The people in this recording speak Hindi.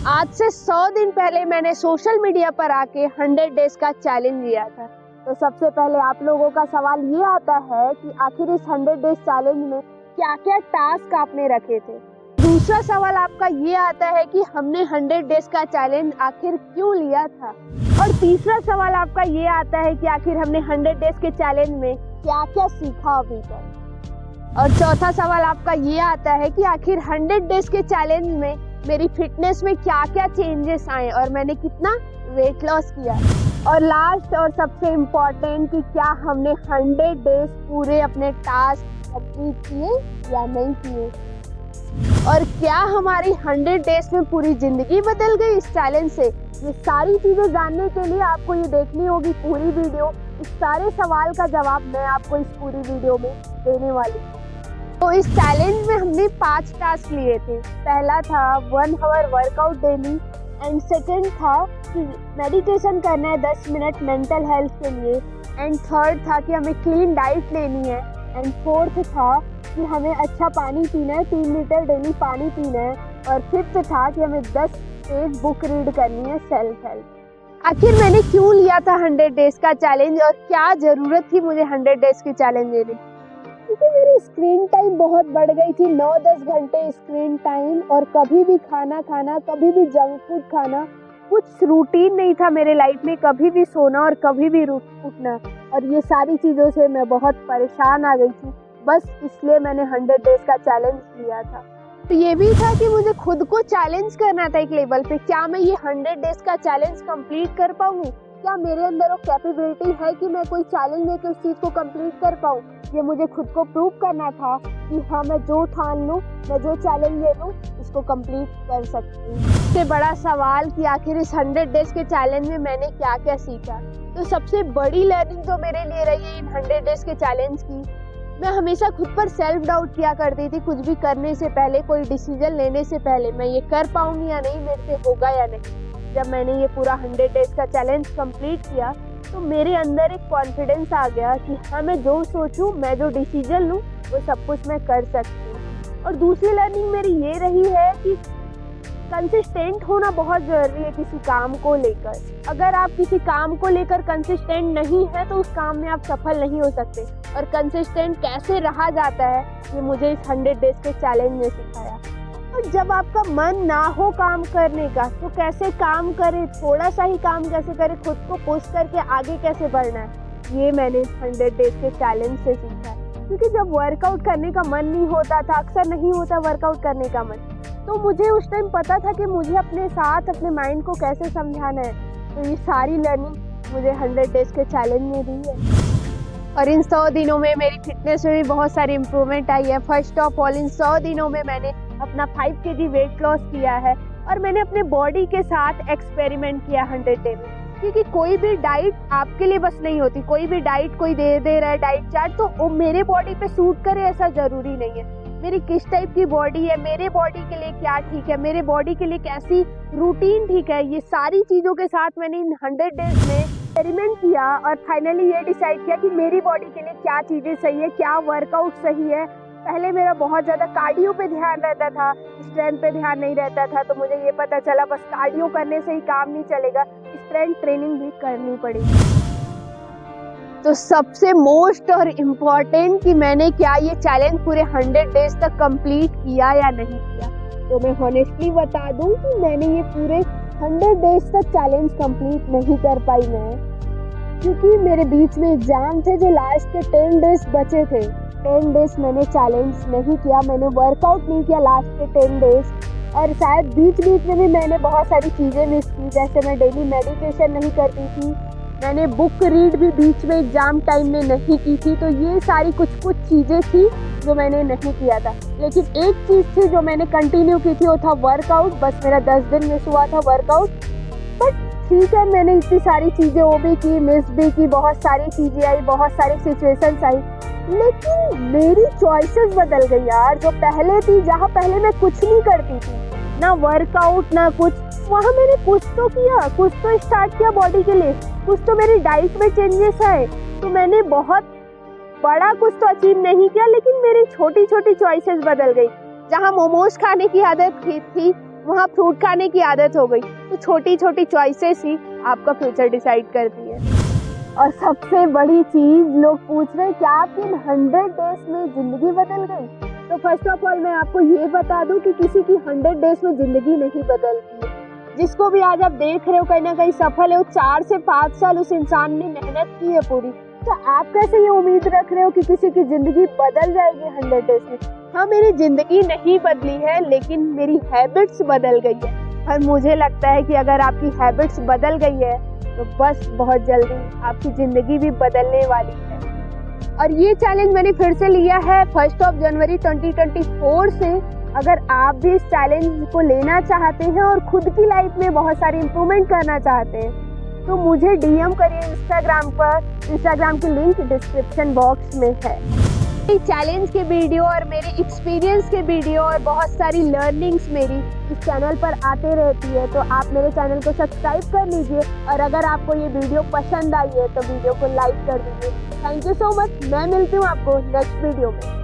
आज से 100 दिन पहले मैंने सोशल मीडिया पर आके 100 डेज का चैलेंज लिया था। तो सबसे पहले आप लोगों का सवाल ये आता है कि आखिर इस 100 डेज चैलेंज में क्या क्या टास्क आपने रखे थे। दूसरा सवाल आपका ये आता है कि हमने 100 डेज का चैलेंज आखिर क्यों लिया था। और तीसरा सवाल आपका ये आता है कि आखिर हमने 100 डेज के चैलेंज में क्या क्या सीखा अभी तक। और चौथा सवाल आपका ये आता है कि आखिर 100 डेज के चैलेंज में मेरी फिटनेस में क्या क्या चेंजेस आए और मैंने कितना वेट लॉस किया। और लास्ट और सबसे इम्पोर्टेंट कि क्या हमने 100 डेज पूरे अपने टास्क कंप्लीट किए या नहीं किए, और क्या हमारी 100 डेज में पूरी जिंदगी बदल गई इस चैलेंज से। ये सारी चीजें जानने के लिए आपको ये देखनी होगी पूरी वीडियो। इस सारे सवाल का जवाब मैं आपको इस पूरी वीडियो में देने वाली हूँ। तो इस चैलेंज में हमने 5 टास्क लिए थे। पहला था 1 hour workout daily, and second था कि मेडिटेशन करना है 10 मिनट मेंटल हेल्थ के लिए, एंड थर्ड था कि हमें क्लीन डाइट लेनी है, एंड फोर्थ था कि हमें अच्छा पानी पीना है, 3 लीटर डेली पानी पीना है, और फिफ्थ था कि हमें 10 पेज बुक रीड करनी है सेल्फ हेल्प। आखिर मैंने क्यों लिया था 100 डेज का चैलेंज और क्या जरूरत थी मुझे 100 डेज की चैलेंज लेने की। क्योंकि मेरी स्क्रीन टाइम बहुत बढ़ गई थी, 9-10 घंटे स्क्रीन टाइम, और कभी भी खाना खाना, कभी भी जंक फूड खाना, कुछ रूटीन नहीं था मेरे लाइफ में, कभी भी सोना और कभी भी उठना। और ये सारी चीज़ों से मैं बहुत परेशान आ गई थी। बस इसलिए मैंने 100 डेज का चैलेंज लिया था। तो ये भी था कि मुझे खुद को चैलेंज करना था एक लेवल पे। क्या मैं ये 100 डेज का चैलेंज कंप्लीट कर पाऊंगी, क्या मेरे अंदर वो कैपेबिलिटी है कि मैं कोई चैलेंज लेकर उस चीज़ को कंप्लीट कर पाऊँ। ये मुझे खुद को प्रूव करना था कि हाँ, मैं जो ठान लूँ, मैं जो चैलेंज ले लूँ, इसको कंप्लीट कर सकती हूँ। सबसे बड़ा सवाल कि आखिर इस 100 डेज के चैलेंज में मैंने क्या क्या सीखा। तो सबसे बड़ी लर्निंग जो मेरे लिए रही है इन 100 डेज के चैलेंज की, मैं हमेशा खुद पर सेल्फ डाउट किया करती थी। कुछ भी करने से पहले, कोई डिसीजन लेने से पहले, मैं ये कर पाऊंगी या नहीं, मेरे से होगा या नहीं। जब मैंने ये पूरा 100 डेज का चैलेंज कंप्लीट किया तो मेरे अंदर एक कॉन्फिडेंस आ गया कि हाँ, मैं जो सोचूं, मैं जो डिसीजन लूं, वो सब कुछ मैं कर सकती हूँ। और दूसरी लर्निंग मेरी ये रही है कि कंसिस्टेंट होना बहुत ज़रूरी है किसी काम को लेकर। अगर आप किसी काम को लेकर कंसिस्टेंट नहीं है तो उस काम में आप सफल नहीं हो सकते। और कंसिस्टेंट कैसे रहा जाता है, ये मुझे इस 100 डेज के चैलेंज ने सिखाया। और जब आपका मन ना हो काम करने का तो कैसे काम करें, थोड़ा सा ही काम कैसे करें, खुद को पुश करके आगे कैसे बढ़ना है, ये मैंने 100 डेज के चैलेंज से सीखा है। क्योंकि जब वर्कआउट करने का मन नहीं होता था, अक्सर नहीं होता वर्कआउट करने का मन, तो मुझे उस टाइम पता था कि मुझे अपने साथ अपने माइंड को कैसे समझाना है। तो ये सारी लर्निंग मुझे 100 डेज के चैलेंज में दी है। और इन 100 दिनों में मेरी फिटनेस में भी बहुत सारी इम्प्रूवमेंट आई है। फर्स्ट ऑफ ऑल, इन 100 दिनों में मैंने अपना 5 kg वेट लॉस किया है, और मैंने अपने बॉडी के साथ एक्सपेरिमेंट किया 100 डे में। क्योंकि कोई भी डाइट आपके लिए बस नहीं होती, कोई भी डाइट कोई दे रहा है डाइट चार्ट, तो वो मेरे बॉडी पे सूट करे ऐसा ज़रूरी नहीं है। मेरी किस टाइप की बॉडी है, मेरे बॉडी के लिए क्या ठीक है, मेरे बॉडी के लिए कैसी रूटीन ठीक है, ये सारी चीज़ों के साथ मैंने इन 100 डेज में एक्सपेरिमेंट किया और फाइनली ये डिसाइड किया कि मेरी बॉडी के लिए क्या चीज़ें सही है, क्या वर्कआउट सही है। पहले मेरा बहुत ज़्यादा कार्डियो पे ध्यान रहता था, स्ट्रेंथ पे ध्यान नहीं रहता था। तो मुझे ये पता चला बस कार्डियो करने से ही काम नहीं चलेगा, स्ट्रेंथ ट्रेनिंग भी करनी पड़ेगी। तो सबसे मोस्ट और इम्पॉर्टेंट कि मैंने क्या ये चैलेंज पूरे 100 डेज तक कंप्लीट किया या नहीं किया। तो मैं हॉनेस्टली बता दूं कि मैंने ये पूरे 100 डेज तक चैलेंज कंप्लीट नहीं कर पाई मैं, क्योंकि मेरे बीच में एग्जाम थे जो लास्ट के 10 डेज बचे थे। 10 डेज मैंने चैलेंज नहीं किया, मैंने वर्कआउट नहीं किया लास्ट के 10 डेज। और शायद बीच बीच में भी मैंने बहुत सारी चीज़ें मिस की, जैसे मैं डेली मेडिटेशन नहीं करती थी, मैंने बुक रीड भी बीच में एग्जाम टाइम में नहीं की थी। तो ये सारी कुछ चीज़ें थी जो मैंने नहीं किया था। लेकिन एक चीज़ थी जो मैंने कंटिन्यू की थी, वो था वर्कआउट। बस मेरा 10 दिन मिस हुआ था वर्कआउट, बट ठीक है, मैंने इतनी सारी चीज़ें वो भी की, मिस भी की, बहुत सारी चीज़ें आई, बहुत सारी सिचुएशंस आई, लेकिन मेरी चॉइसेस बदल गई यार। जो पहले थी, जहाँ पहले मैं कुछ नहीं करती थी, ना वर्कआउट ना कुछ, वहाँ मैंने कुछ तो किया, कुछ तो स्टार्ट किया बॉडी के लिए, कुछ तो मेरी डाइट में चेंजेस आए। तो मैंने बहुत बड़ा कुछ तो अचीव नहीं किया, लेकिन मेरी छोटी छोटी चॉइसेस बदल गई। जहाँ मोमोज खाने की आदत थी, वहाँ फ्रूट खाने की आदत हो गई। तो छोटी छोटी चॉइसेस ही आपका फ्यूचर डिसाइड करती है। और सबसे बड़ी चीज, लोग पूछ रहे हैं क्या आपकी 100 डेज में जिंदगी बदल गई? तो फर्स्ट ऑफ ऑल मैं आपको ये बता दूं कि किसी की 100 डेज में जिंदगी नहीं बदलती है। जिसको भी आज आप देख रहे हो कहीं ना कहीं सफल है, वो 4 से 5 साल उस इंसान ने मेहनत की है पूरी। तो आप कैसे ये उम्मीद रख रहे हो कि किसी की जिंदगी बदल जाएगी 100 डेज में? हाँ, मेरी जिंदगी नहीं बदली है, लेकिन मेरी हैबिट्स बदल गई है। और मुझे लगता है कि अगर आपकी हैबिट्स बदल गई है तो बस बहुत जल्दी आपकी जिंदगी भी बदलने वाली है। और ये चैलेंज मैंने फिर से लिया है 1 जनवरी 2024 से। अगर आप भी इस चैलेंज को लेना चाहते हैं और खुद की लाइफ में बहुत सारी इंप्रूवमेंट करना चाहते हैं तो मुझे डीएम करिए इंस्टाग्राम पर। इंस्टाग्राम की लिंक डिस्क्रिप्शन बॉक्स में है। चैलेंज के वीडियो और मेरे एक्सपीरियंस के वीडियो और बहुत सारी लर्निंग्स मेरी इस चैनल पर आते रहती है, तो आप मेरे चैनल को सब्सक्राइब कर लीजिए। और अगर आपको ये वीडियो पसंद आई है तो वीडियो को लाइक कर दीजिए। Thank you so much. मैं मिलती हूँ आपको नेक्स्ट वीडियो में।